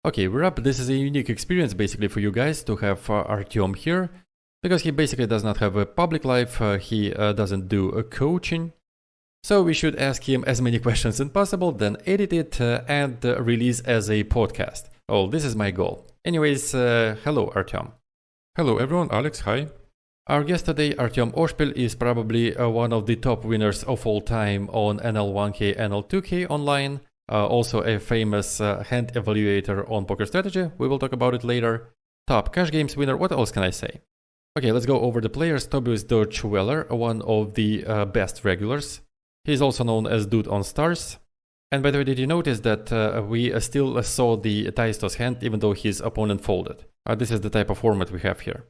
Okay, Avr0ra, this is a unique experience basically for you guys to have Artem here, because he basically does not have a public life, he doesn't do a coaching. So we should ask him as many questions as possible, then edit it and release as a podcast. Oh, this is my goal. Anyways, hello Artem. Hello everyone, Alex, hi. Our guest today, Artem oSpiel, is probably one of the top winners of all time on NL1K, NL2K online. Also a famous hand evaluator on poker strategy. We will talk about it later. Top cash games winner. What else can I say? Okay, let's go over the players. Tobias one of the best regulars. He's also known as Dude on Stars. And by the way, did you notice that we still saw the Taistos hand even though his opponent folded? This is the type of format we have here.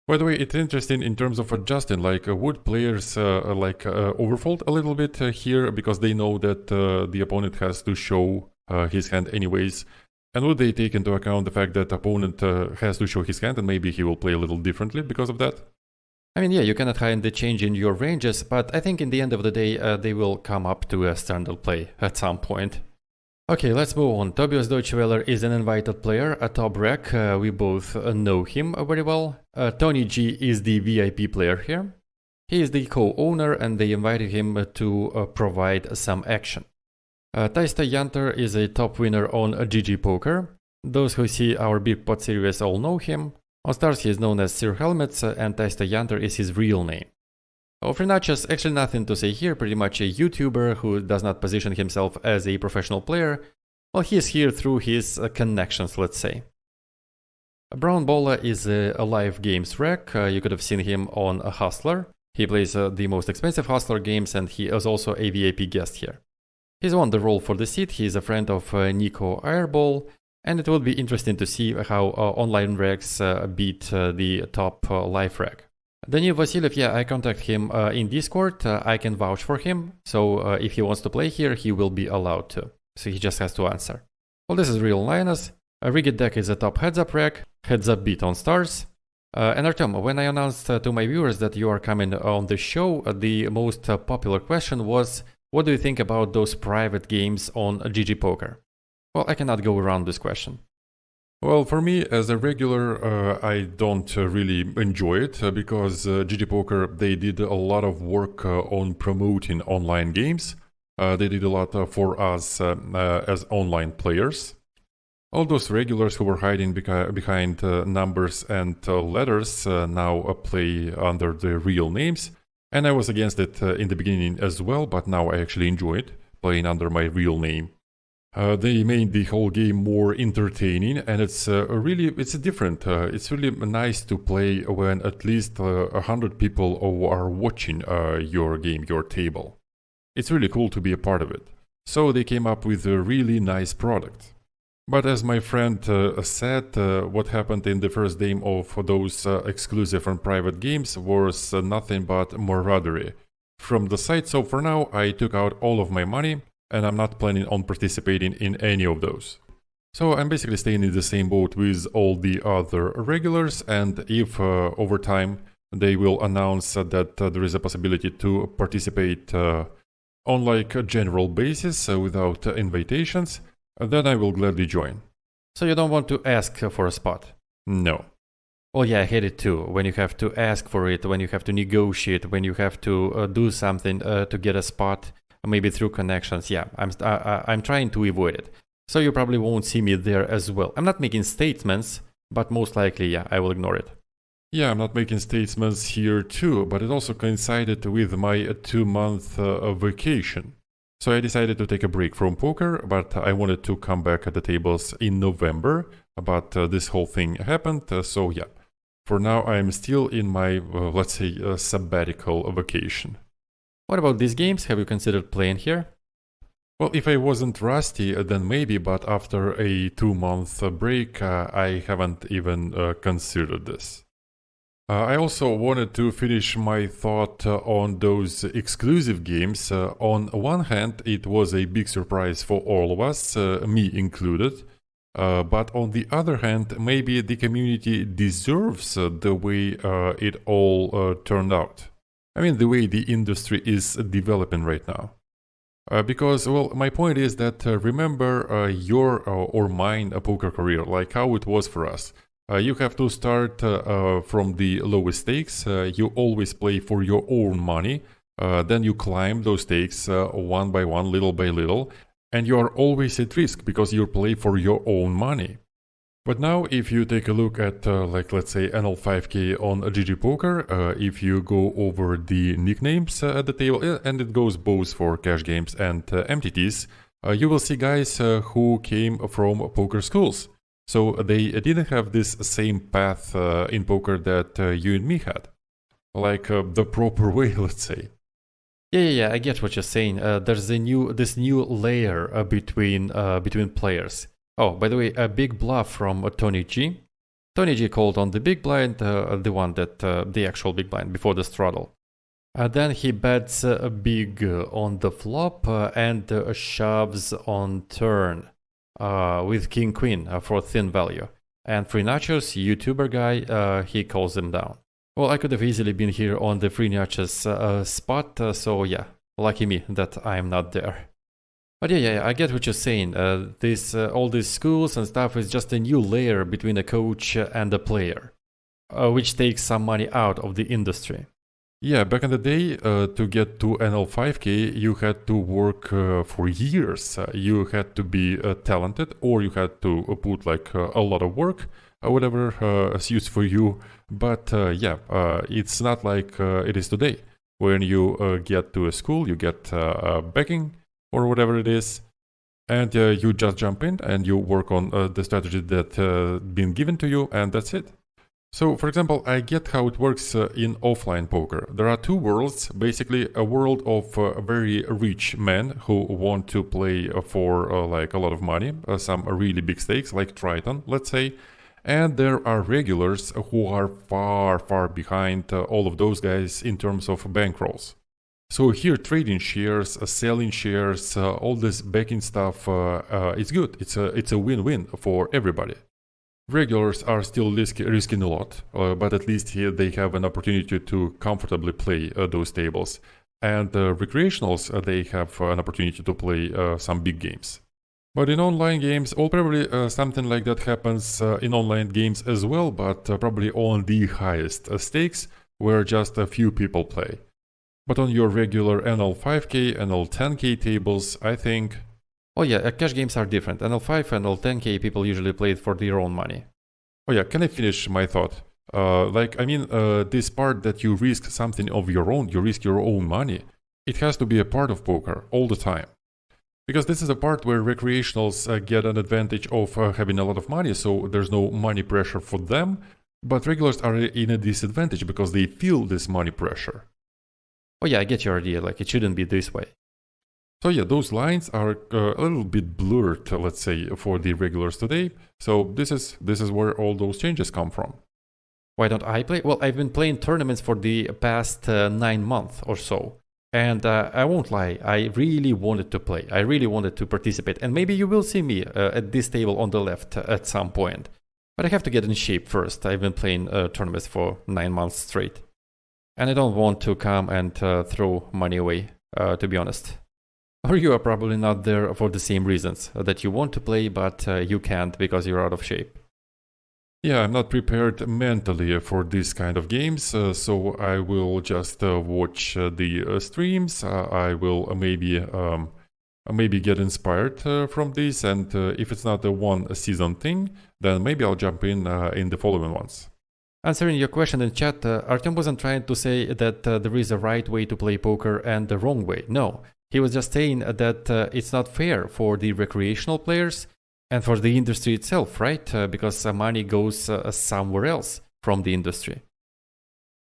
By the way, it's interesting in terms of adjusting, like would players overfold a little bit here because they know that the opponent has to show his hand anyways, and would they take into account the fact that opponent has to show his hand and maybe he will play a little differently because of that? I mean, yeah, you cannot hide the change in your ranges, but I think in the end of the day they will come up to a standard play at some point. Okay, let's move on. Tobias is an invited player, a top rec, we both know him very well. Tony G is the VIP player here. He is the co-owner and they invited him to provide some action. Taista Yanter is a top winner on GG Poker. Those who see our Big Pot series all know him. On Stars he is known as Sir Helmets and Taista Yanter is his real name. Frenachas, actually nothing to say here, pretty much a YouTuber who does not position himself as a professional player. Well, he is here through his connections, let's say. Brown Bola is a live games rec, you could have seen him on a Hustler. He plays the most expensive Hustler games and he is also a VIP guest here. He's won the role for the seat, he is a friend of Nico Airball, and it will be interesting to see how online recs beat the top live rec. Daniil Vasiliev, yeah, I contact him in Discord, I can vouch for him, so if he wants to play here, he will be allowed to. So he just has to answer. Well, this is real Linus. A rigged deck is a top heads-up rec, heads-up beat on Stars. And Artem, when I announced to my viewers that you are coming on the show, the most popular question was, what do you think about those private games on GG Poker? Well, I cannot go around this question. Well, for me, as a regular, I don't really enjoy it because GG Poker, they did a lot of work on promoting online games. They did a lot for us as online players. All those regulars who were hiding behind numbers and letters now play under their real names. And I was against it in the beginning as well, but now I actually enjoy it, playing under my real name. They made the whole game more entertaining, and it's different. It's really nice to play when at least 100 people are watching your game, your table. It's really cool to be a part of it. So they came up with a really nice product. But as my friend said, what happened in the first game of those exclusive and private games was nothing but camaraderie from the site. So for now, I took out all of my money. And I'm not planning on participating in any of those. So I'm basically staying in the same boat with all the other regulars, and if over time they will announce that there is a possibility to participate on like a general basis without invitations, then I will gladly join. So you don't want to ask for a spot? No. Well, yeah, I hate it too, when you have to ask for it, when you have to negotiate, when you have to do something to get a spot. Maybe through connections, yeah, I'm trying to avoid it. So you probably won't see me there as well. I'm not making statements, but most likely, yeah, I will ignore it. Yeah, I'm not making statements here too, but it also coincided with my 2-month vacation. So I decided to take a break from poker, but I wanted to come back at the tables in November, but this whole thing happened, so yeah. For now, I'm still in my, let's say, sabbatical vacation. What about these games? Have you considered playing here? Well, if I wasn't rusty, then maybe, but after a 2-month break, I haven't even considered this. I also wanted to finish my thought on those exclusive games. On one hand, it was a big surprise for all of us, me included. But on the other hand, maybe the community deserves the way it all turned out. I mean, the way the industry is developing right now. Because, well, my point is that remember your or mine poker career, like how it was for us. You have to start from the lowest stakes. You always play for your own money. Then you climb those stakes one by one, little by little. And you are always at risk because you play for your own money. But now, if you take a look at, like, let's say, NL5K on GG Poker, if you go over the nicknames at the table, and it goes both for cash games and MTTs, you will see guys who came from poker schools. So they didn't have this same path in poker that you and me had. Like the proper way, let's say. Yeah, I get what you're saying. There's this new layer between players. Oh, by the way, a big bluff from Tony G. Tony G called on the big blind, the one that the actual big blind before the straddle. Then he bets big on the flop and shoves on turn with king queen for thin value. And Free Nachos, YouTuber guy, he calls him down. Well, I could have easily been here on the Free Nachos spot, so yeah, lucky me that I'm not there. But yeah, I get what you're saying. All these schools and stuff is just a new layer between a coach and a player, which takes some money out of the industry. Yeah, back in the day, to get to NL5K, you had to work for years. You had to be talented, or you had to put like a lot of work, whatever suits for you. But it's not like it is today. When you get to a school, you get backing, or whatever it is, and you just jump in and you work on the strategy that been given to you, and that's it. So, for example, I get how it works in offline poker. There are two worlds, basically a world of very rich men who want to play for like a lot of money, some really big stakes, like Triton, let's say, and there are regulars who are far behind all of those guys in terms of bankrolls. So here, trading shares, selling shares, all this backing stuff, it's good. It's a win-win for everybody. Regulars are still risking a lot, but at least here they have an opportunity to comfortably play those tables. And recreationals, they have an opportunity to play some big games. But in online games, probably something like that happens in online games as well, but probably on the highest stakes, where just a few people play. But on your regular NL5K, NL10K tables, I think... Oh yeah, cash games are different. NL5 and NL10K people usually play it for their own money. Oh yeah, can I finish my thought? This part that you risk something of your own, you risk your own money, it has to be a part of poker all the time. Because this is a part where recreationals get an advantage of having a lot of money, so there's no money pressure for them, but regulars are in a disadvantage because they feel this money pressure. Oh yeah, I get your idea, like it shouldn't be this way. So yeah, those lines are a little bit blurred, let's say, for the regulars today. So this is where all those changes come from. Why don't I play? Well, I've been playing tournaments for the past 9 months or so. And I won't lie, I really wanted to play. I really wanted to participate. And maybe you will see me at this table on the left at some point. But I have to get in shape first. I've been playing tournaments for 9 months straight. And I don't want to come and throw money away, to be honest. Or you are probably not there for the same reasons, that you want to play, but you can't because you're out of shape. Yeah, I'm not prepared mentally for this kind of games, so I will just watch the streams. I will maybe get inspired from this, and if it's not a one-season thing, then maybe I'll jump in the following ones. Answering your question in chat, Artem wasn't trying to say that there is a right way to play poker and the wrong way. No, he was just saying that it's not fair for the recreational players and for the industry itself, right? Because money goes somewhere else from the industry.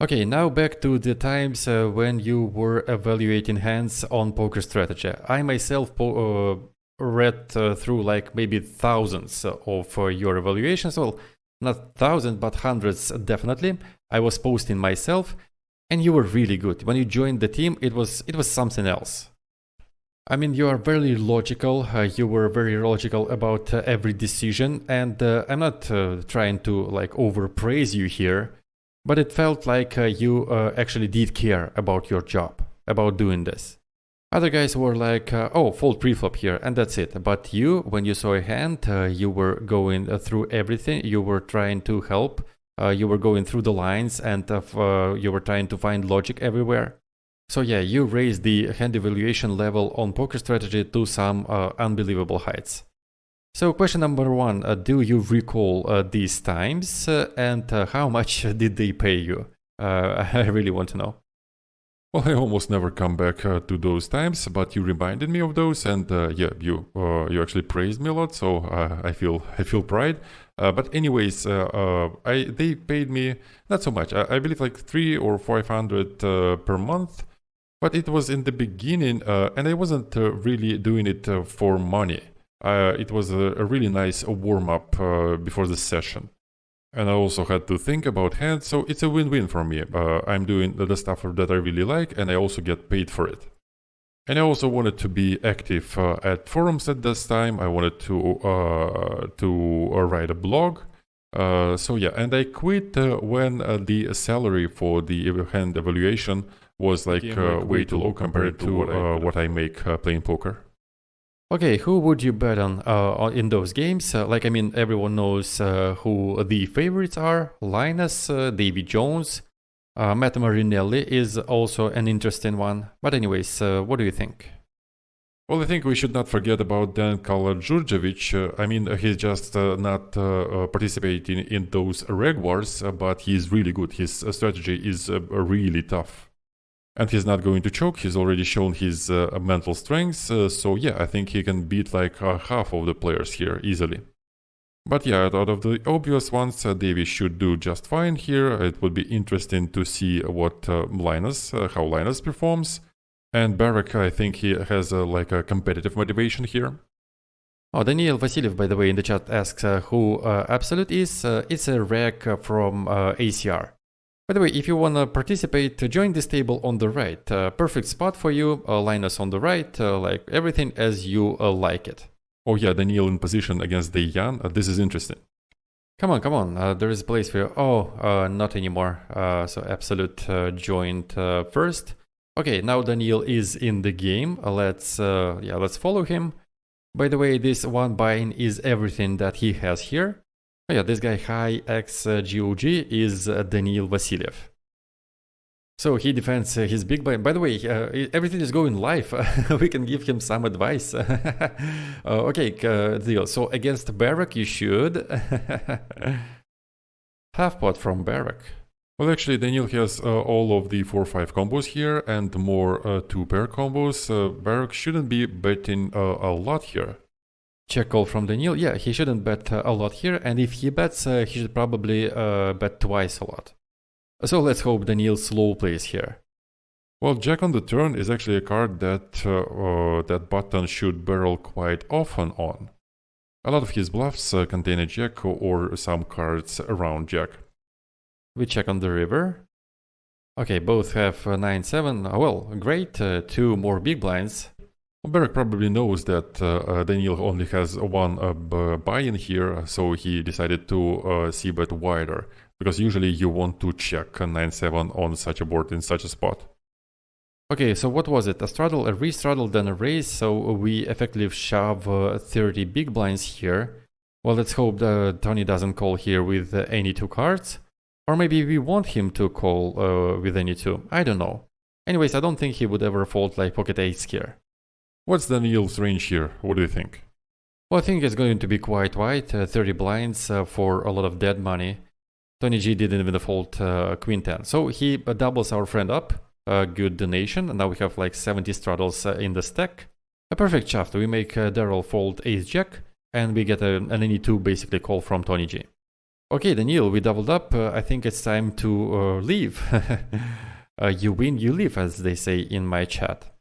Okay, now back to the times when you were evaluating hands on poker strategy. I myself read through like maybe thousands of your evaluations. Well, not thousands, but hundreds definitely. I was posting myself, and you were really good. When you joined the team, it was something else. I mean, you are very logical. You were very logical about every decision, and I'm not trying to like overpraise you here, but it felt like you actually did care about your job, about doing this. Other guys were like, oh, fold preflop here, and that's it. But you, when you saw a hand, you were going through everything. You were trying to help. You were going through the lines, and you were trying to find logic everywhere. So yeah, you raised the hand evaluation level on poker strategy to some unbelievable heights. So question number one, do you recall these times, and how much did they pay you? I really want to know. Well, I almost never come back to those times, but you reminded me of those, and yeah, you actually praised me a lot, so I feel pride. But anyways, they paid me not so much. I believe like 300 or 500 per month, but it was in the beginning, and I wasn't really doing it for money. It was a really nice warm up before the session. And I also had to think about hands, so it's a win-win for me. I'm doing the stuff that I really like, and I also get paid for it. And I also wanted to be active at forums at this time. I wanted to write a blog. So yeah, and I quit when the salary for the hand evaluation was like way too low compared to what I make playing poker. Okay, who would you bet on in those games? Like, I mean, everyone knows who the favorites are. Linus, Davy Jones, Matt Marinelli is also an interesting one. But anyways, what do you think? Well, I think we should not forget about Daniil Vasiliev. I mean, he's just not participating in those reg wars, but he's really good. His strategy is really tough. And he's not going to choke, he's already shown his mental strengths, so yeah, I think he can beat like half of the players here easily. But yeah, out of the obvious ones, Davy should do just fine here. It would be interesting to see what how Linus performs. And Barak, I think he has like a competitive motivation here. Oh, Daniil Vasiliev, by the way, in the chat asks who Absolute is. It's a reg from ACR. By the way, if you want to participate, join this table on the right. Perfect spot for you, Linus on the right, like everything as you like it. Oh yeah, Daniil in position against Dayan, this is interesting. Come on, there is a place for you. Oh, not anymore. So Absolute joined first. Okay, now Daniil is in the game. Let's follow him. By the way, this one buy-in is everything that he has here. Oh yeah, this guy high XGOG is Daniil Vasiliev. So he defends his big blind. By the way, everything is going live. We can give him some advice. Okay, deal. So against Barak, you should half pot from Barak. Well, actually, Daniil has all of the 4-5 combos here and more 2-pair combos. Barak shouldn't be betting a lot here. Check call from Daniil. Yeah, he shouldn't bet a lot here, and if he bets, he should probably bet twice a lot. So let's hope Daniil slow plays here. Well, Jack on the turn is actually a card that that button should barrel quite often on. A lot of his bluffs contain a Jack or some cards around Jack. We check on the river. Okay, both have 9-7. Well, great. 2 more big blinds. Barak probably knows that Daniil only has one buy-in here, so he decided to c-bet wider, because usually you want to check 9-7 on such a board in such a spot. Okay, so what was it? A straddle, a re-straddle, then a raise, so we effectively shove 30 big blinds here. Well, let's hope Tony doesn't call here with any 2 cards. Or maybe we want him to call with any 2. I don't know. Anyways, I don't think he would ever fold like pocket ace here. What's Daniil's range here? What do you think? Well, I think it's going to be quite wide, 30 blinds for a lot of dead money. Tony G didn't even fold Queen 10. So he doubles our friend up, good donation, and now we have like 70 straddles in the stack. A perfect shaft, we make Daryl fold Ace Jack, and we get an any 2 basically call from Tony G. Okay, Daniil, we doubled up, I think it's time to leave. You win, you leave, as they say in my chat.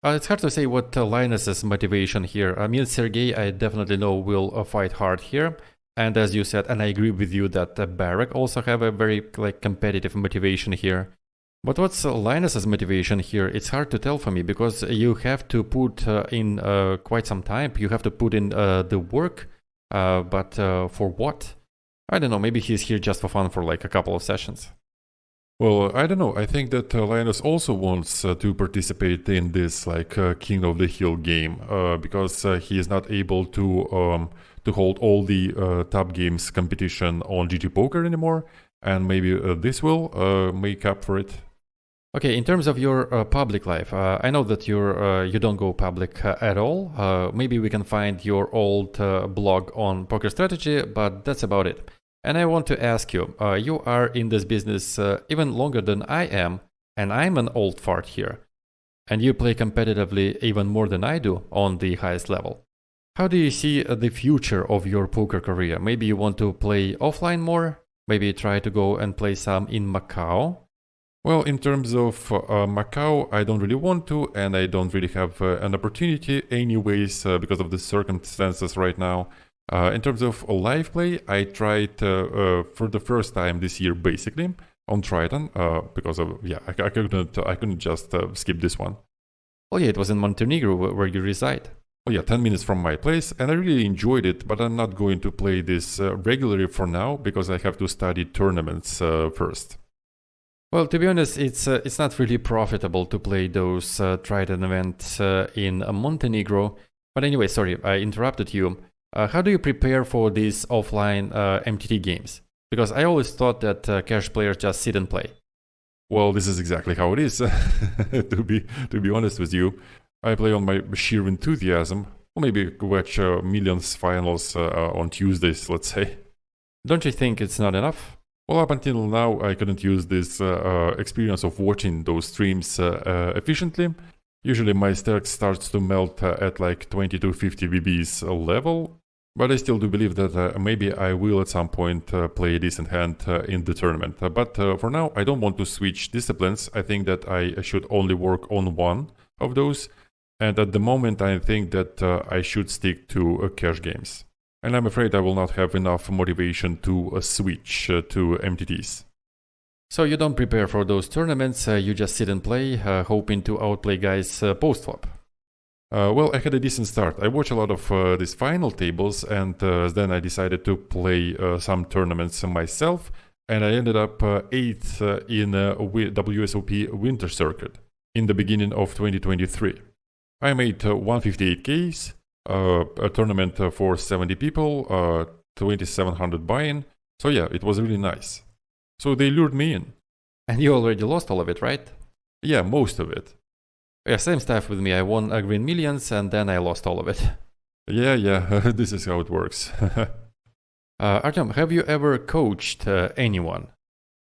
It's hard to say what Linus's motivation here. I mean, Sergey, I definitely know will fight hard here. And as you said, and I agree with you that Barak also have a very like competitive motivation here. But what's Linus's motivation here? It's hard to tell for me, because you have to put in quite some time. You have to put in the work, but for what? I don't know, maybe he's here just for fun for like a couple of sessions. Well, I don't know. I think that Linus also wants to participate in this like King of the Hill game because he is not able to hold all the top games competition on GG Poker anymore, and maybe this will make up for it. Okay, in terms of your public life, I know that you don't go public at all. Maybe we can find your old blog on Poker Strategy, but that's about it. And I want to ask you, you are in this business even longer than I am, and I'm an old fart here. And you play competitively even more than I do on the highest level. How do you see the future of your poker career? Maybe you want to play offline more? Maybe try to go and play some in Macau? Well, in terms of Macau, I don't really want to, and I don't really have an opportunity anyways because of the circumstances right now. In terms of live play, I tried for the first time this year, basically on Triton, because of I couldn't just skip this one. Oh yeah, it was in Montenegro where you reside. Oh yeah, 10 minutes from my place, and I really enjoyed it. But I'm not going to play this regularly for now because I have to study tournaments first. Well, to be honest, it's not really profitable to play those Triton events in Montenegro. But anyway, sorry, I interrupted you. How do you prepare for these offline MTT games? Because I always thought that cash players just sit and play. Well, this is exactly how it is. to be honest with you, I play on my sheer enthusiasm. Or maybe watch millions finals on Tuesdays, let's say. Don't you think it's not enough? Well, up until now, I couldn't use this experience of watching those streams efficiently. Usually my stack starts to melt at like 20 to 50 BBs level, but I still do believe that maybe I will at some point play a decent hand in the tournament. But for now, I don't want to switch disciplines. I think that I should only work on one of those, and at the moment I think that I should stick to cash games. And I'm afraid I will not have enough motivation to switch to MTTs. So you don't prepare for those tournaments, you just sit and play, hoping to outplay guys post-flop. Well, I had a decent start. I watched a lot of these final tables, and then I decided to play some tournaments myself, and I ended up 8th in WSOP Winter Circuit in the beginning of 2023. I made 158Ks, a tournament for 70 people, 2700 buy-in, so yeah, it was really nice. So they lured me in. And you already lost all of it, right? Yeah, most of it. Yeah, same stuff with me. I won green millions and then I lost all of it. Yeah, this is how it works. Artem, have you ever coached anyone?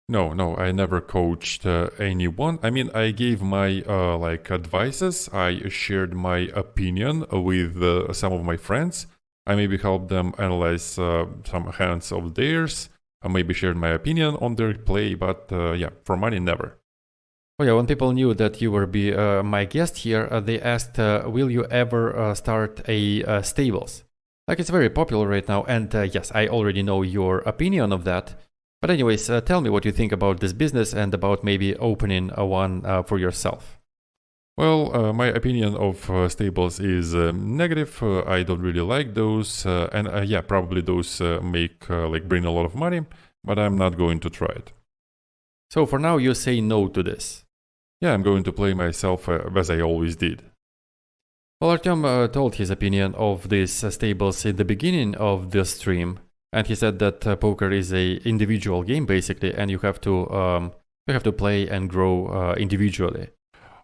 No, I never coached anyone. I mean, I gave my advices. I shared my opinion with some of my friends. I maybe helped them analyze some hands of theirs. I maybe shared my opinion on their play, but for money, never. Oh yeah, when people knew that you were my guest here, they asked, will you ever start a stables? Like, it's very popular right now, and yes, I already know your opinion of that. But anyways, tell me what you think about this business and about maybe opening one for yourself. Well, my opinion of stables is negative. I don't really like those, and probably those bring a lot of money, but I'm not going to try it. So for now, you say no to this. Yeah, I'm going to play myself as I always did. Well, Artem told his opinion of these stables in the beginning of the stream, and he said that poker is a individual game basically, and you have to play and grow individually.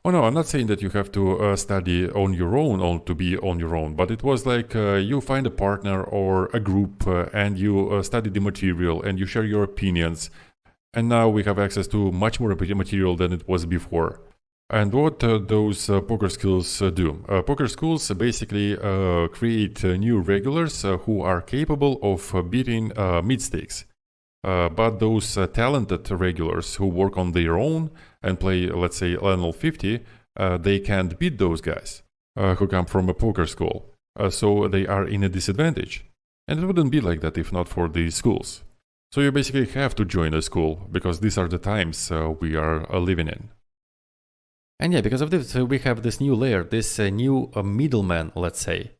Oh no, I'm not saying that you have to study on your own or to be on your own, but it was like you find a partner or a group and you study the material and you share your opinions. And now we have access to much more material than it was before. And what those poker schools do? Poker schools basically create new regulars who are capable of beating mid-stakes. But those talented regulars who work on their own and play, let's say, LLinusLLove, they can't beat those guys who come from a poker school. So they are in a disadvantage. And it wouldn't be like that if not for these schools. So you basically have to join a school because these are the times we are living in. And yeah, because of this, we have this new layer, this new middleman, let's say,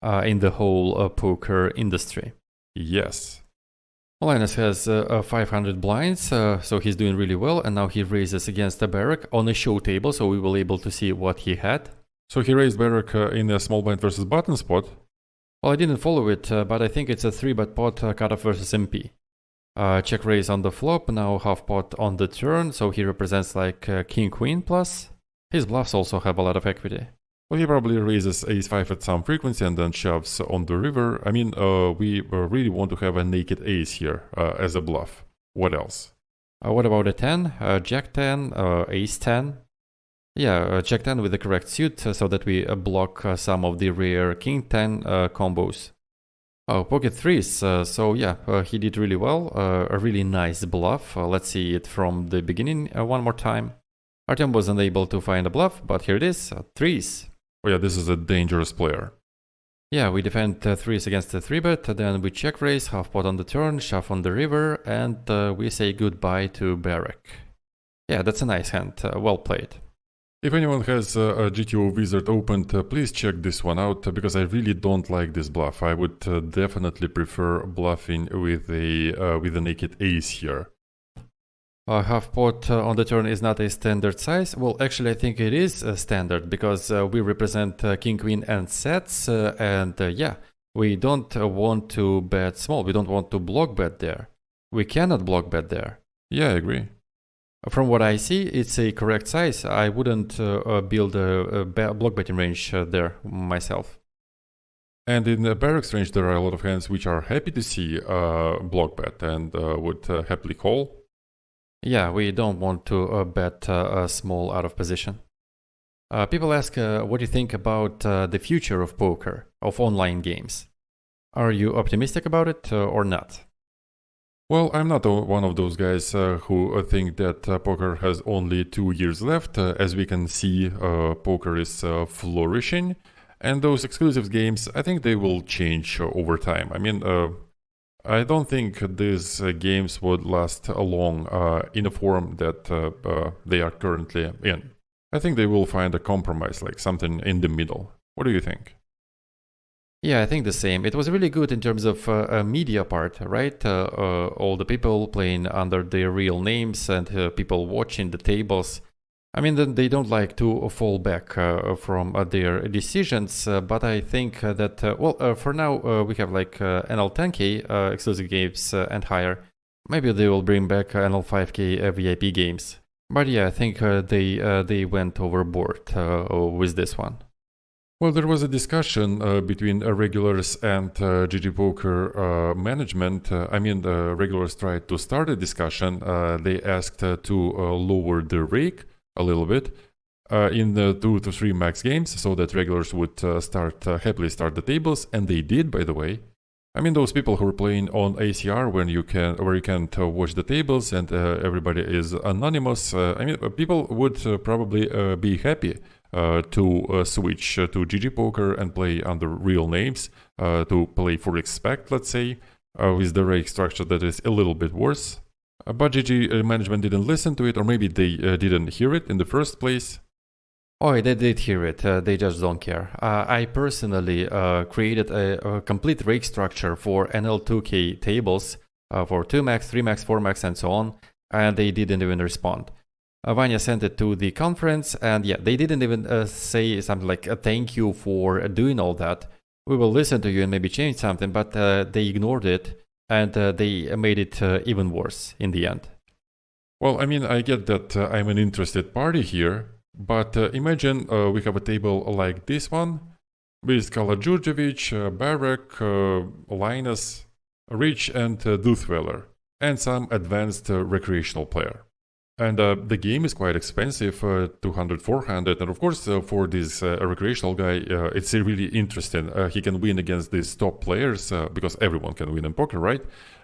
in the whole poker industry. Yes. Linus has 500 blinds, so he's doing really well, and now he raises against the Barak on a show table, so we will able to see what he had. So he raised Barak in a small blind versus button spot. Well, I didn't follow it, but I think it's a 3-bet pot cutoff versus MP. Check raise on the flop, now half pot on the turn, so he represents like King Queen plus. His bluffs also have a lot of equity. Well, he probably raises ace-5 at some frequency and then shoves on the river. I mean, we really want to have a naked ace here as a bluff. What else? What about a 10, Jack 10, Ace 10? Yeah, Jack 10 with the correct suit so that we block some of the rare King 10 combos. Pocket 3s, so yeah, he did really well, a really nice bluff. Let's see it from the beginning one more time. Artem was unable to find a bluff, but here it is, 3s. Oh yeah, this is a dangerous player. Yeah, we defend 3s against the 3-bet, then we check raise, half pot on the turn, shove on the river, and we say goodbye to Barak. Yeah, that's a nice hand, well played. If anyone has a GTO Wizard opened, please check this one out, because I really don't like this bluff. I would definitely prefer bluffing with a naked ace here. Half pot on the turn is not a standard size. Well, actually, I think it is standard because we represent King, Queen, and sets, and yeah, we don't want to bet small. We don't want to block bet there. We cannot block bet there. Yeah, I agree. From what I see, it's a correct size. I wouldn't build a block betting range there myself. And in Barak's range, there are a lot of hands which are happy to see block bet and would happily call. Yeah, we don't want to bet small out of position. People ask what do you think about the future of poker, of online games. Are you optimistic about it or not? Well, I'm not one of those guys who think that poker has only 2 years left. As we can see, poker is flourishing. And those exclusive games, I think they will change over time. I mean, I don't think these games would last long in a form that they are currently in. I think they will find a compromise, like something in the middle. What do you think? Yeah, I think the same. It was really good in terms of media part, right? All the people playing under their real names and people watching the tables. I mean, they don't like to fall back from their decisions, but I think that, well, for now we have like NL10K exclusive games and higher. Maybe they will bring back NL5K VIP games. But yeah, I think they went overboard with this one. Well, there was a discussion between regulars and GG Poker management. I mean, the regulars tried to start a discussion. They asked to lower the rake a little bit in the 2 to 3 max games so that regulars would happily start the tables, and they did, by the way. I mean, those people who are playing on ACR where you can't watch the tables and everybody is anonymous. I mean, people would probably be happy to switch to GG Poker and play under real names, to play for expect, let's say, with the rake structure that is a little bit worse. But GG management didn't listen to it, or maybe they didn't hear it in the first place. Oh, they did hear it, they just don't care. I personally created a complete rake structure for NL2K tables for 2 max, 3 max, 4 max, and so on, and they didn't even respond. Vanya sent it to the conference, and yeah, they didn't even say something like thank you for doing all that. We will listen to you and maybe change something, but they ignored it, and they made it even worse in the end. Well, I mean, I get that I'm an interested party here, but imagine we have a table like this one with Kala Djurdjevic, Barak, Linus, Rich, and Doothweller, and some advanced recreational player. And the game is quite expensive, 200, 400, and of course for this recreational guy, it's really interesting. He can win against these top players, because everyone can win in poker, right?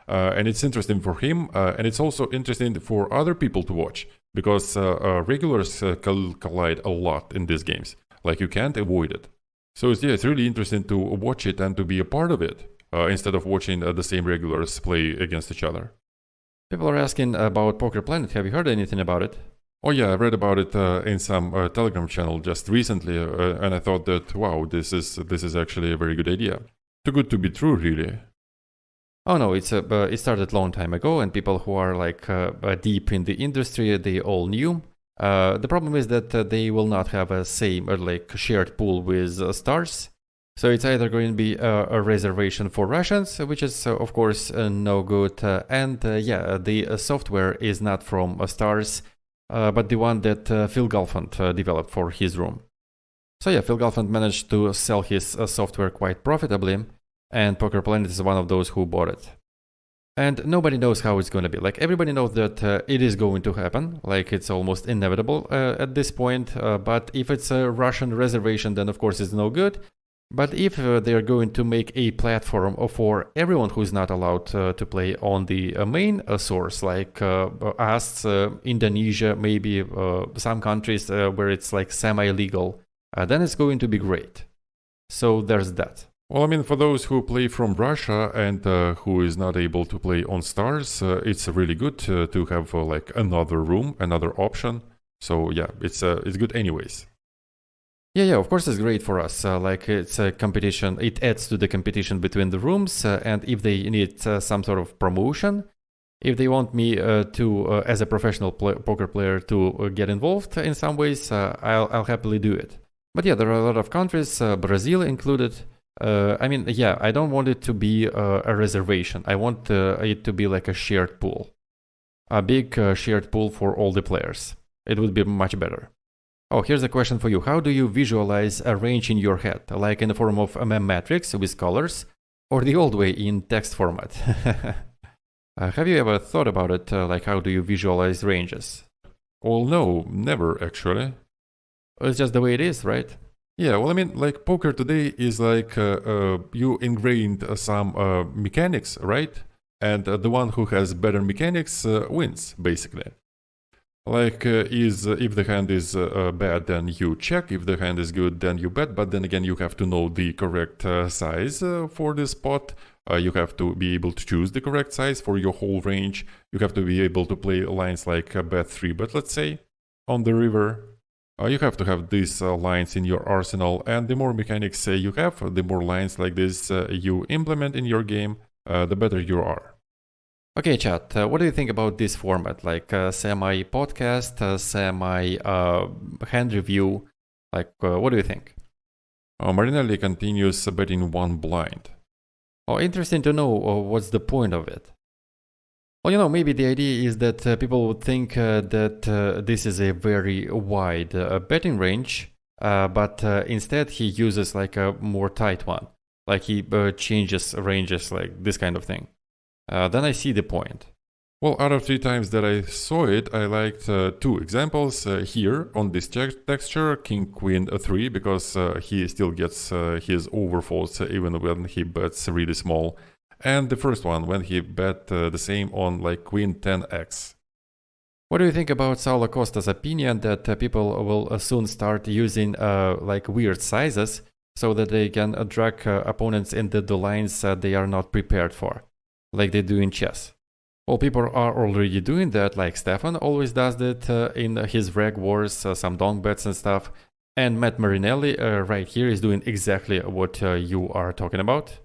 And it's interesting for him, and it's also interesting for other people to watch, because regulars collide a lot in these games. Like, you can't avoid it. So it's really interesting to watch it and to be a part of it, instead of watching the same regulars play against each other. People are asking about Poker Planet. Have you heard anything about it? Oh yeah, I read about it in some Telegram channel just recently, and I thought that, wow, this is actually a very good idea. Too good to be true, really. Oh no, it started long time ago, and people who are like deep in the industry, they all knew. The problem is that they will not have a same like shared pool with stars. So it's either going to be a reservation for Russians, which is of course no good, and yeah, the software is not from stars, but the one that Phil Galfond developed for his room. So yeah, Phil Galfond managed to sell his software quite profitably, and Poker Planet is one of those who bought it. And nobody knows how it's going to be. Like, everybody knows that it is going to happen, like it's almost inevitable at this point, but if it's a Russian reservation, then of course it's no good. But if they're going to make a platform for everyone who's not allowed to play on the main source, like us, Indonesia, maybe some countries where it's like semi-legal, then it's going to be great. So there's that. Well, I mean, for those who play from Russia and who is not able to play on stars, it's really good to have like another room, another option. So yeah, it's good anyways. Yeah, of course it's great for us. Like, it's a competition, it adds to the competition between the rooms, and if they need some sort of promotion, if they want me to, as a professional poker player, to get involved in some ways, I'll happily do it. But yeah, there are a lot of countries, Brazil included. I mean, yeah, I don't want it to be a reservation. I want it to be like a shared pool. A big shared pool for all the players. It would be much better. Oh, here's a question for you. How do you visualize a range in your head? Like in the form of a mem matrix with colors, or the old way in text format? Have you ever thought about it? Like, how do you visualize ranges? Well, no, never actually. It's just the way it is, right? Yeah, well, I mean, like, poker today is like you ingrained some mechanics, right? And the one who has better mechanics wins, basically. Like, if the hand is bad, then you check. If the hand is good, then you bet. But then again, you have to know the correct size for this pot. You have to be able to choose the correct size for your whole range. You have to be able to play lines like bet 3-bet, let's say, on the river. You have to have these lines in your arsenal, and the more mechanics you have, the more lines like this you implement in your game, the better you are. Okay, chat, what do you think about this format? Like semi-podcast, semi-hand review? Like, what do you think? Marinelli continues betting one blind. Oh, interesting to know what's the point of it. Well, you know, maybe the idea is that people would think that this is a very wide betting range, but instead he uses like a more tight one. Like he changes ranges, like this kind of thing. Then I see the point. Well, out of 3 times that I saw it, I liked 2 examples here on this texture, King Queen 3, because he still gets his overfolds even when he bets really small. And the first one, when he bet the same on like Queen 10x. What do you think about Saulo Costa's opinion that people will soon start using like weird sizes so that they can drag opponents into the lines they are not prepared for, like they do in chess? Well, people are already doing that, like Stefan always does that in his reg wars, some donk bets and stuff. And Matt Marinelli right here is doing exactly what you are talking about.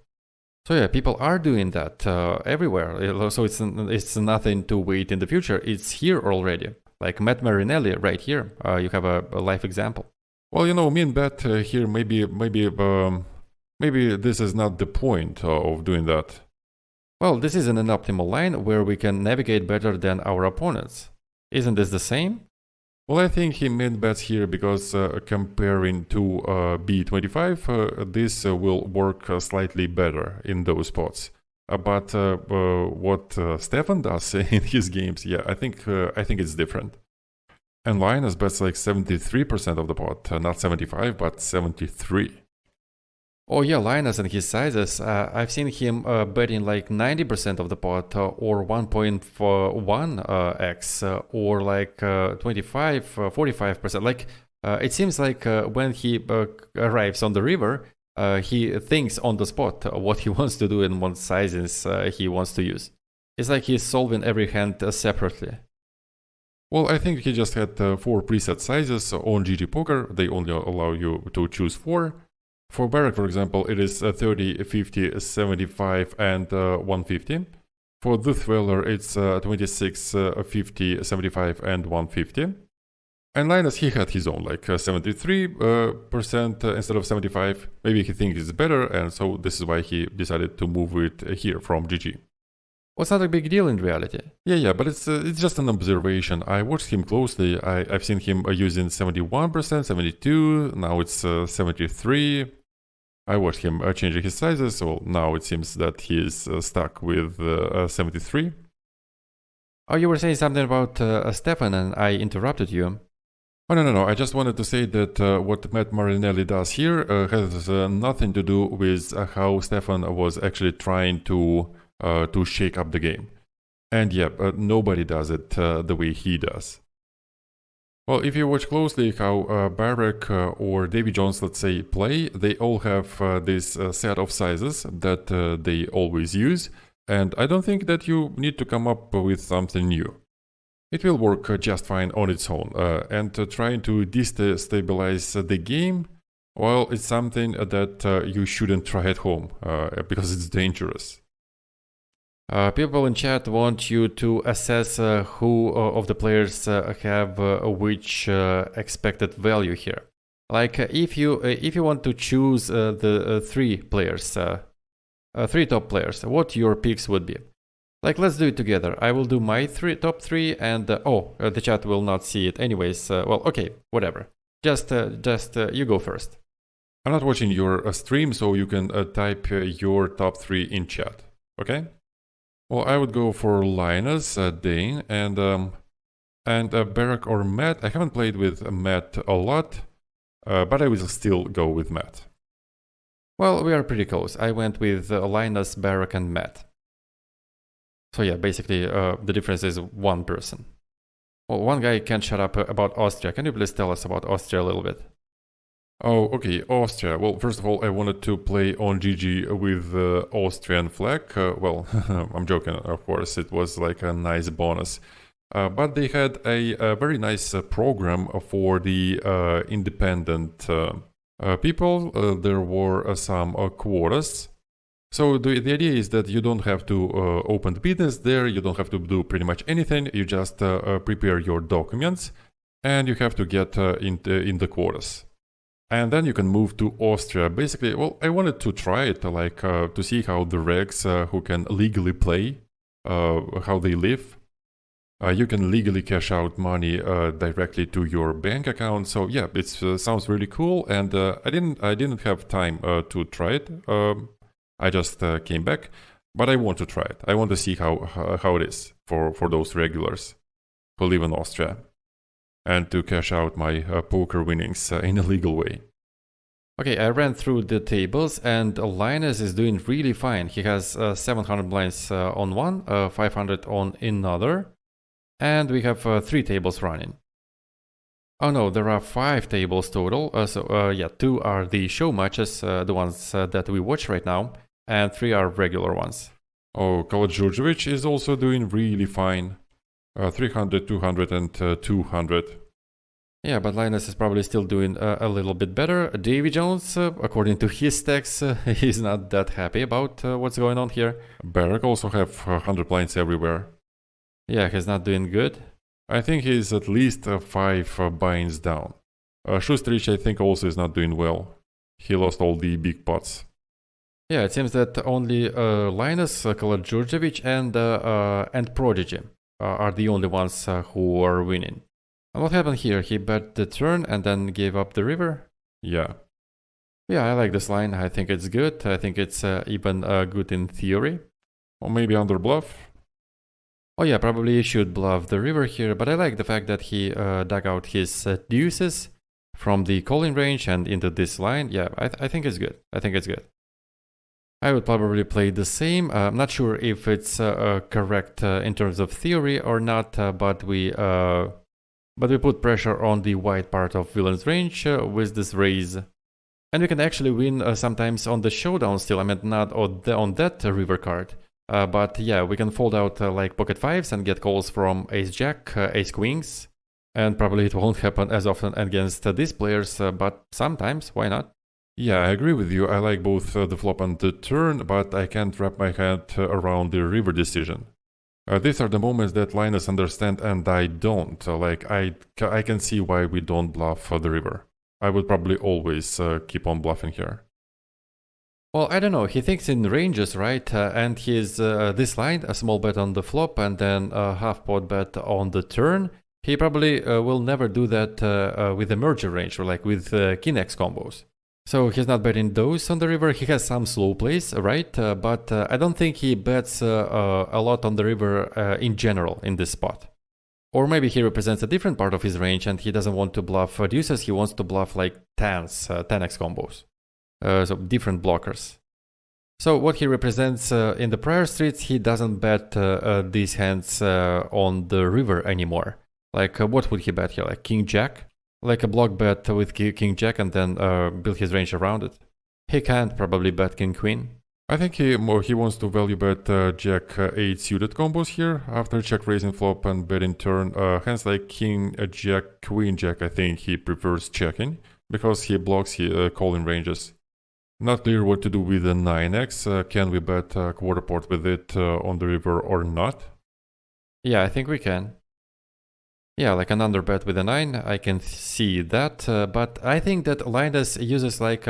So yeah, people are doing that everywhere. So it's nothing to wait in the future. It's here already. Like Matt Marinelli right here. You have a live example. Well, you know, mean bet here maybe this is not the point of doing that. Well, this isn't an optimal line where we can navigate better than our opponents. Isn't this the same? Well, I think he meant bets here because comparing to B25, this will work slightly better in those spots. But what Stefan does in his games, yeah, I think it's different. And Linus bets like 73% of the pot, not 75, but 73. Oh yeah, Linus and his sizes, I've seen him betting like 90% of the pot or 1.1x or like 25, 45%. Like it seems like when he arrives on the river, he thinks on the spot what he wants to do and what sizes he wants to use. It's like he's solving every hand separately. Well, I think he just had 4 preset sizes on GG Poker. They only allow you to choose 4. For Barak, for example, it is 30, 50, 75, and 150. For the Dweller, it's 26, 50, 75, and 150. And Linus, he had his own, like 73% instead of 75. Maybe he thinks it's better, and so this is why he decided to move it here from GG. Well, it's not a big deal in reality. Yeah, but it's just an observation. I watched him closely. I've seen him using 71%, 72, now it's 73. I watched him changing his sizes, so now it seems that he is stuck with 73. Oh, you were saying something about Stefan and I interrupted you. Oh, no. I just wanted to say that what Matt Marinelli does here has nothing to do with how Stefan was actually trying to shake up the game. And yeah, nobody does it the way he does. Well, if you watch closely how Barak or Davy Jones, let's say, play, they all have this set of sizes that they always use. And I don't think that you need to come up with something new. It will work just fine on its own. And trying to destabilize the game, well, it's something that you shouldn't try at home because it's dangerous. People in chat want you to assess who of the players have which expected value here. Like if you want to choose the three players, three top players, what your picks would be. Like, let's do it together. I will do my top three, and the chat will not see it anyways. Well, okay, whatever. Just you go first. I'm not watching your stream, so you can type your top three in chat. Okay. Well, I would go for Linus, Dane, and Barak or Matt. I haven't played with Matt a lot, but I will still go with Matt. Well, we are pretty close. I went with Linus, Barak, and Matt. So yeah, basically the difference is one person. Well, one guy can't shut up about Austria. Can you please tell us about Austria a little bit? Oh, okay, Austria. Well, first of all, I wanted to play on GG with the Austrian flag. Well, I'm joking, of course. It was like a nice bonus. But they had a very nice program for the independent people. There were some quotas. So the idea is that you don't have to open the business there, you don't have to do pretty much anything, you just prepare your documents and you have to get in the quotas. And then you can move to Austria. Basically, well, I wanted to try it, like to see how the regs who can legally play, how they live. You can legally cash out money directly to your bank account. So yeah, it sounds really cool, and I didn't have time to try it. I just came back, but I want to try it. I want to see how it is for those regulars who live in Austria, and to cash out my poker winnings in a legal way. Okay, I ran through the tables, and Linus is doing really fine. He has 700 blinds on one, 500 on another, and we have 3 tables running. Oh no, there are 5 tables total. Yeah, 2 are the show matches, the ones that we watch right now, and 3 are regular ones. Oh, Kalajurjevic is also doing really fine. 300, 200, and 200. Yeah, but Linus is probably still doing a little bit better. Davy Jones, according to his text, he's not that happy about what's going on here. Barak also have 100 blinds everywhere. Yeah, he's not doing good. I think he's at least 5 binds down. JSchusteritsch, I think, also is not doing well. He lost all the big pots. Yeah, it seems that only Linus, Kalajurjevic, and Prodigy are the only ones who are winning. And what happened here? He bet the turn and then gave up the river? Yeah. Yeah, I like this line. I think it's good. I think it's even good in theory. Or maybe under bluff. Oh yeah, probably you should bluff the river here, but I like the fact that he dug out his deuces from the calling range and into this line. Yeah, I think it's good. I think it's good. I would probably play the same. I'm not sure if it's correct in terms of theory or not, but we put pressure on the white part of villain's range with this raise. And we can actually win sometimes on the showdown still. I mean, not on that river card. But yeah, we can fold out like pocket 5s and get calls from ace-jack, ace-queens. And probably it won't happen as often against these players, but sometimes, why not? Yeah, I agree with you. I like both the flop and the turn, but I can't wrap my head around the river decision. These are the moments that Linus understands and I don't. I can see why we don't bluff the river. I would probably always keep on bluffing here. Well, I don't know, he thinks in ranges, right? And he's this line, a small bet on the flop and then a half pot bet on the turn. He probably will never do that with a merger range or like with king X combos. So he's not betting those on the river. He has some slow plays, right? But I don't think he bets a lot on the river in general in this spot. Or maybe he represents a different part of his range and he doesn't want to bluff deuces, he wants to bluff like 10x combos. So different blockers. So what he represents in the prior streets, he doesn't bet these hands on the river anymore. Like what would he bet here? Like king jack? Like a block bet with king jack and then build his range around it. He can't probably bet king queen. I think he wants to value bet jack 8 suited combos here after check raising flop and betting turn. Hands like king jack queen jack, I think he prefers checking because he blocks calling ranges. Not clear what to do with the 9x. Can we bet quarter pot with it on the river or not? Yeah, I think we can. Yeah, like an underbet with a 9, I can see that, but I think that Linus uses like,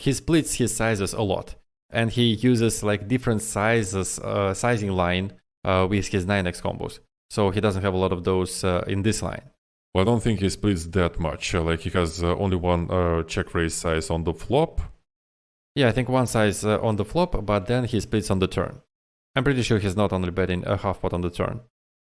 he splits his sizes a lot, and he uses like different sizes, sizing line with his 9x combos, so he doesn't have a lot of those in this line. Well, I don't think he splits that much, like he has only one check raise size on the flop. Yeah, I think one size on the flop, but then he splits on the turn. I'm pretty sure he's not only betting a half pot on the turn.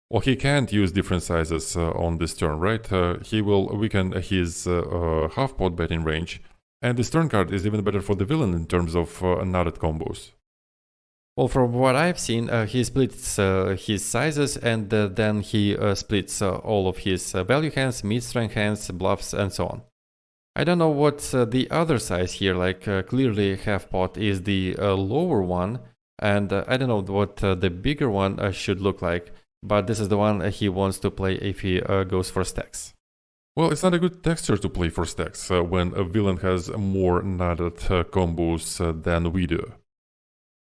Well, he can't use different sizes on this turn, right? He will weaken his half pot betting range. And this turn card is even better for the villain in terms of nutted combos. Well, from what I've seen, he splits his sizes and then he splits all of his value hands, mid-strength hands, bluffs, and so on. I don't know what's the other size here, like clearly half pot is the lower one, and I don't know what the bigger one should look like. But this is the one he wants to play if he goes for stacks. Well, it's not a good texture to play for stacks when a villain has more nutted combos than we do.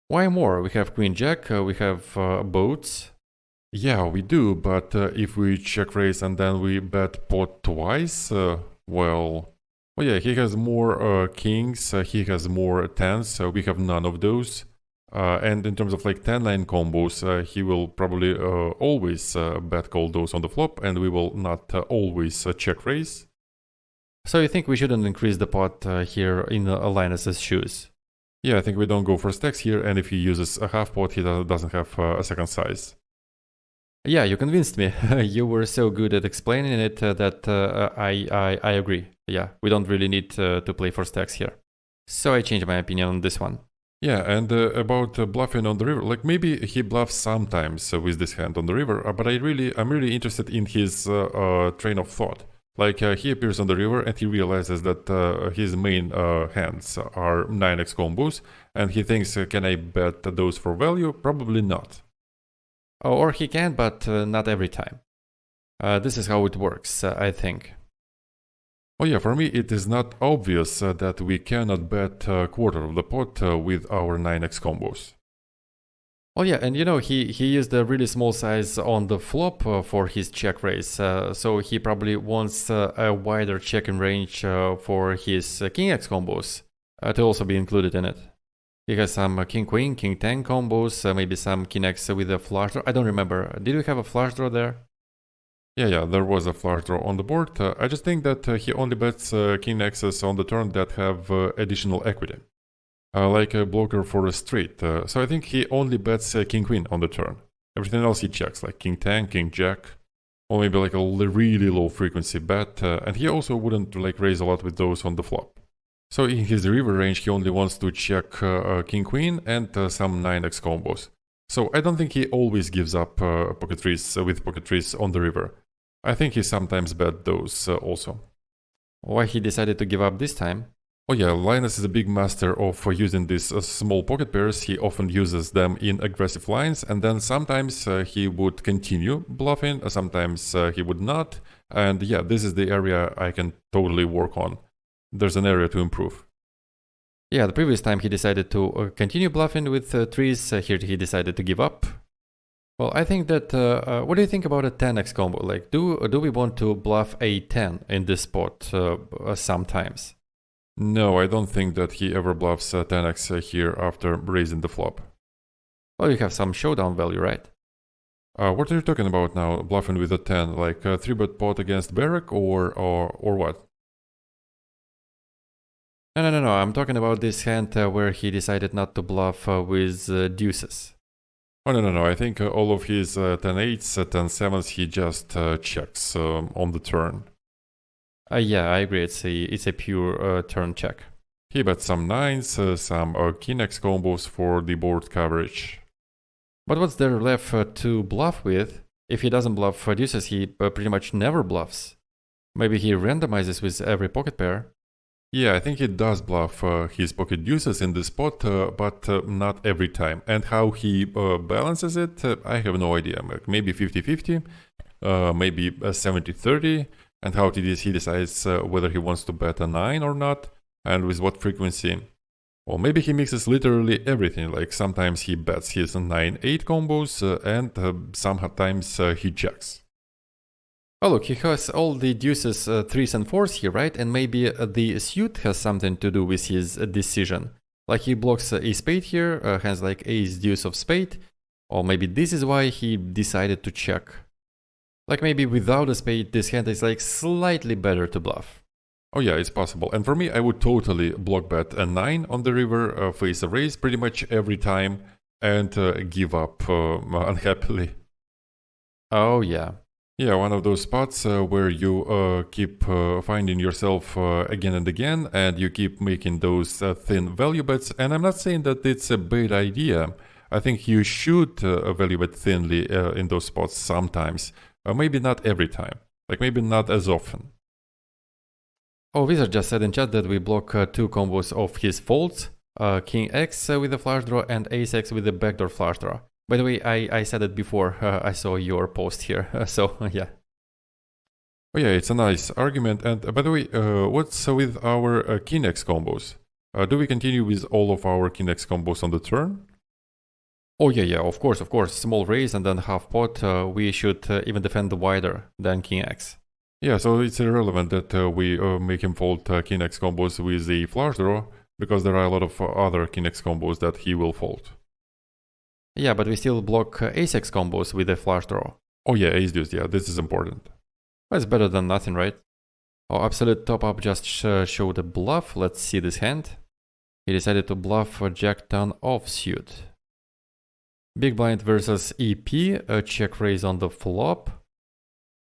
Why more? We have queen jack, we have boats. Yeah, we do, but if we check raise and then we bet pot twice, well yeah, he has more kings, he has more tens, we have none of those. And in terms of like 10-line combos, he will probably always bet call those on the flop, and we will not always check raise. So you think we shouldn't increase the pot here in Linus's shoes? Yeah, I think we don't go for stacks here, and if he uses a half pot, he doesn't have a second size. Yeah, you convinced me. You were so good at explaining it that I agree. Yeah, we don't really need to play for stacks here. So I changed my opinion on this one. Yeah, and about bluffing on the river, like maybe he bluffs sometimes with this hand on the river, but I'm really interested in his train of thought. Like he appears on the river and he realizes that his main hands are 9x combos, and he thinks, can I bet those for value? Probably not. Or he can, but not every time. This is how it works, I think. Oh yeah, for me it is not obvious that we cannot bet a quarter of the pot with our 9x combos. Well, yeah, and you know, he used a really small size on the flop for his check raise, so he probably wants a wider checking range for his king x combos to also be included in it. He has some king queen, king 10 combos, maybe some king x with a flush draw. I don't remember. Did we have a flush draw there? Yeah, there was a flush draw on the board. I just think that he only bets king x's on the turn that have additional equity. Like a blocker for a straight. So I think he only bets king queen on the turn. Everything else he checks, like king 10, king jack. Or maybe like a really low frequency bet. And he also wouldn't like raise a lot with those on the flop. So in his river range, he only wants to check king queen and some 9x combos. So I don't think he always gives up pocket threes with pocket threes on the river. I think he sometimes bet those also. Why he decided to give up this time? Oh yeah, Linus is a big master of using these small pocket pairs. He often uses them in aggressive lines, and then sometimes he would continue bluffing, sometimes he would not. And yeah, this is the area I can totally work on. There's an area to improve. Yeah, the previous time he decided to continue bluffing with threes, here he decided to give up. Well, I think that, what do you think about a 10x combo? Like, do we want to bluff a 10 in this spot sometimes? No, I don't think that he ever bluffs 10x here after raising the flop. Well, you have some showdown value, right? What are you talking about now, bluffing with a 10? Like a 3-bet pot against Barak or what? No, I'm talking about this hand where he decided not to bluff with deuces. Oh, no, I think all of his 10-8s, 10-7s, he just checks on the turn. Yeah, I agree, it's a pure turn check. He bets some 9s, some king X combos for the board coverage. But what's there left to bluff with? If he doesn't bluff for deuces, he pretty much never bluffs. Maybe he randomizes with every pocket pair. Yeah, I think he does bluff his pocket deuces in this spot, but not every time. And how he balances it, I have no idea. Maybe 50-50, maybe 70-30. And how he decides whether he wants to bet a 9 or not, and with what frequency. Or maybe he mixes literally everything, like sometimes he bets his 9-8 combos, and sometimes he checks. Oh look, he has all the deuces, 3s and 4s here, right? And maybe the suit has something to do with his decision. Like he blocks a spade here, hands like ace, deuce of spade. Or maybe this is why he decided to check. Like maybe without a spade, this hand is like slightly better to bluff. Oh yeah, it's possible. And for me, I would totally block bet a 9 on the river, face a raise pretty much every time, and give up unhappily. Oh yeah. Yeah, one of those spots where you keep finding yourself again and again, and you keep making those thin value bets. And I'm not saying that it's a bad idea. I think you should value bet thinly in those spots sometimes. Maybe not every time. Like maybe not as often. Oh, Wizard just said in chat that we block 2 combos of his folds. King X with a flush draw and Ace X with a backdoor flush draw. By the way, I said it before, I saw your post here, so yeah. Oh yeah, it's a nice argument. And by the way, what's with our King X combos? Do we continue with all of our King X combos on the turn? Oh yeah, of course. Small raise and then half pot, we should even defend wider than King X. Yeah, so it's irrelevant that we make him fold King X combos with the flush draw, because there are a lot of other King X combos that he will fold. Yeah, but we still block Ace X combos with a flush draw. Oh yeah, Ace Deuce, yeah, this is important. Well, it's better than nothing, right? Oh, AbsoluteTopUp just showed a bluff. Let's see this hand. He decided to bluff Jack 10 offsuit. Big blind versus EP, a check raise on the flop,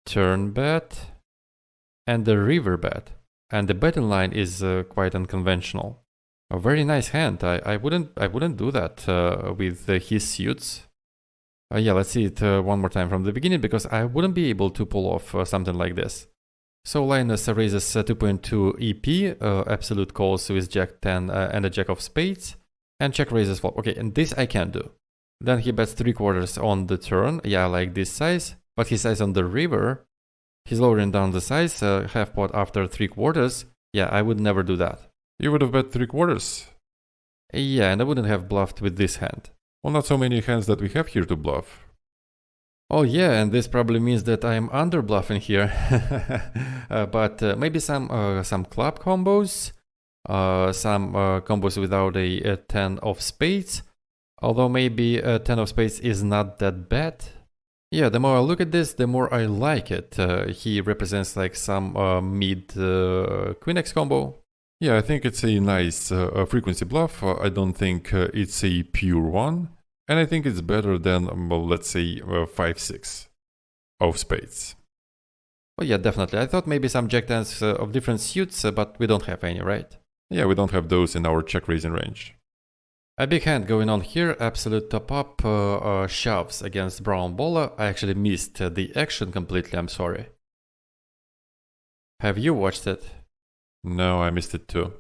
turn bet, and the river bet. And the betting line is quite unconventional. A very nice hand. I wouldn't do that with his suits. Yeah, let's see it one more time from the beginning, because I wouldn't be able to pull off something like this. So Linus raises 2.2 EP, absolute calls with Jack 10 and a Jack of spades, and check raises flop. Okay, and this I can do. Then he bets 3/4 on the turn, yeah, like this size, but his size on the river, he's lowering down the size, half pot after 3/4, yeah, I would never do that. You would have bet 3/4. Yeah, and I wouldn't have bluffed with this hand. Well, not so many hands that we have here to bluff. Oh yeah, and this probably means that I'm under bluffing here. But maybe some club combos, some combos without a 10 of spades. Although maybe a 10 of spades is not that bad. Yeah, the more I look at this, the more I like it. He represents like some mid Queen X combo. Yeah, I think it's a nice frequency bluff. I don't think it's a pure one. And I think it's better than, well, let's say, 5-6 of spades. Oh yeah, definitely. I thought maybe some Jack 10s of different suits, but we don't have any, right? Yeah, we don't have those in our check raising range. A big hand going on here. AbsoluteTopUp shoves against brown bola. I actually missed the action completely, I'm sorry. Have you watched it? No, I missed it too.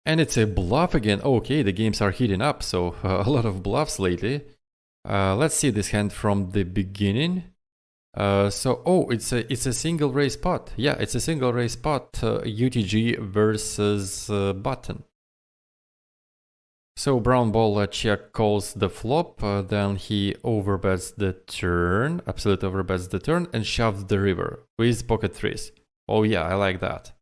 And it's a bluff again. Okay, the games are heating up, so a lot of bluffs lately. Let's see this hand from the beginning. It's a single raise pot. Yeah, it's a single raise pot. UTG versus button. So brown ball check calls the flop, then he overbets the turn, absolute overbets the turn, and shoves the river with pocket threes. Oh yeah, I like that.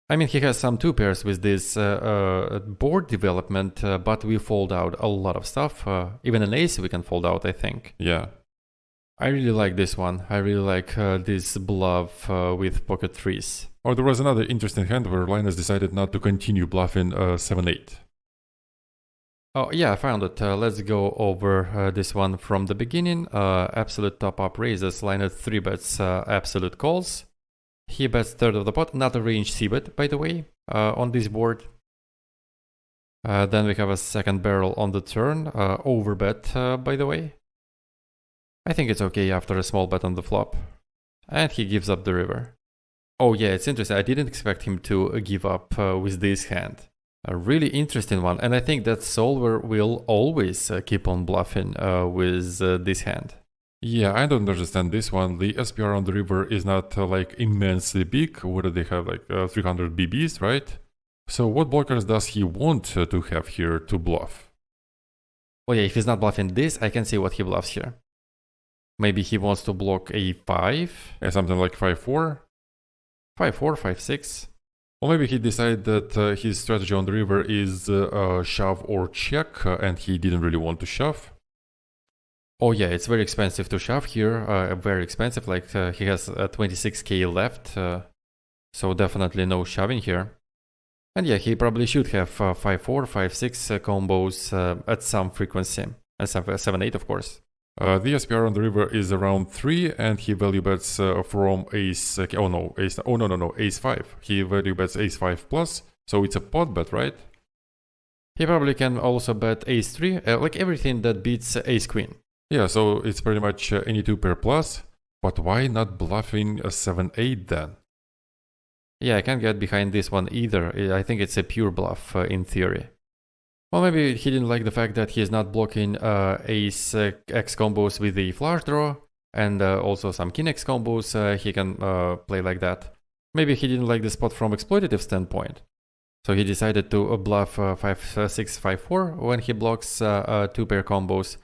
I mean, he has some two pairs with this board development, but we fold out a lot of stuff. Even an ace we can fold out, I think. Yeah. I really like this one. I really like this bluff with pocket threes. Oh, there was another interesting hand where Linus decided not to continue bluffing 7-8. Oh yeah, I found it. Let's go over this one from the beginning. Absolute top up raises, Linus 3 bets absolute calls. He bets third of the pot, not a range c-bet by the way, on this board. Then we have a second barrel on the turn, overbet by the way. I think it's okay after a small bet on the flop. And he gives up the river. Oh yeah, it's interesting. I didn't expect him to give up with this hand. A really interesting one, and I think that solver will always keep on bluffing with this hand. Yeah, I don't understand this one. The SPR on the river is not like immensely big. What do they have, like 300 BBs, right? So what blockers does he want to have here to bluff? Oh yeah, if he's not bluffing this, I can see what he bluffs here. Maybe he wants to block a5. Yeah, something like 5-4? 5-4, 5-6. Or maybe he decided that his strategy on the river is shove or check, and he didn't really want to shove. Oh yeah, it's very expensive to shove here, very expensive, like he has 26k left, so definitely no shoving here. And yeah, he probably should have 5-4, 5-6 combos at some frequency, and 7-8 of course. The SPR on the river is around 3, and he value bets from ace. Ace5. He value bets ace5 plus, so it's a pot bet, right? He probably can also bet ace3, like everything that beats ace queen. Yeah, so it's pretty much any two pair plus, but why not bluffing a 7-8 then? Yeah, I can't get behind this one either. I think it's a pure bluff in theory. Well, maybe he didn't like the fact that he is not blocking ace x combos with the flush draw, and also some king x combos he can play like that. Maybe he didn't like the spot from exploitative standpoint. So he decided to bluff 5-6, 5-4 when he blocks two pair combos.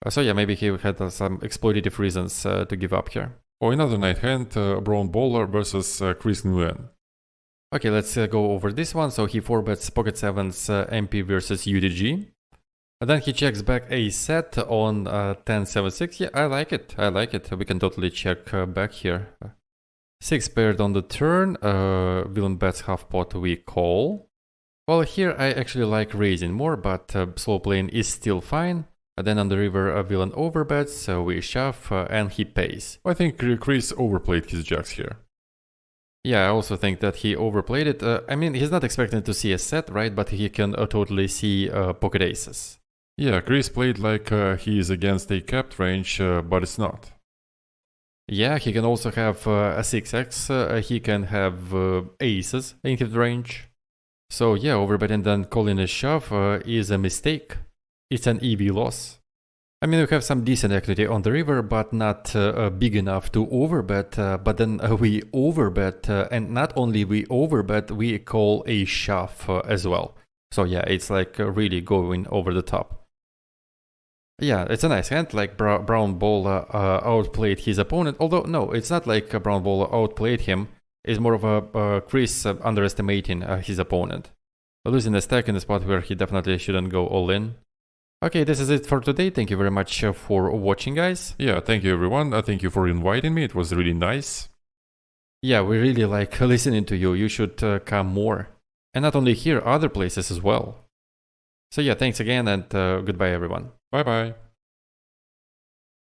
So yeah, maybe he had some exploitative reasons to give up here. Or another night hand, Brown Bowler versus Chris Nguyen. Okay, let's go over this one. So he 4-bets pocket 7s MP versus UTG. And then he checks back a set on 10-7-6. Yeah, I like it. I like it. We can totally check back here. 6 paired on the turn. Villain bets half pot, we call. Well, here I actually like raising more, but slow playing is still fine. And then on the river, Villain overbets, so we shove, and he pays. I think Chris overplayed his jacks here. Yeah, I also think that he overplayed it. I mean, he's not expecting to see a set, right? But he can totally see pocket aces. Yeah, Chris played like he is against a capped range, but it's not. Yeah, he can also have a 6x. He can have aces in his range. So yeah, overbetting then calling a shove is a mistake. It's an EV loss. I mean, we have some decent equity on the river, but not big enough to overbet. But then we overbet, and not only we overbet, we call a shove as well. So yeah, it's like really going over the top. Yeah, it's a nice hand, like Brown Ball outplayed his opponent. Although, no, it's not like Brown Ball outplayed him. It's more of a Chris underestimating his opponent. Losing a stack in a spot where he definitely shouldn't go all in. Okay, this is it for today. Thank you very much for watching, guys. Yeah, thank you everyone. Thank you for inviting me. It was really nice. Yeah, we really like listening to you. You should come more. And not only here, other places as well. So yeah, thanks again, and goodbye everyone. Bye bye.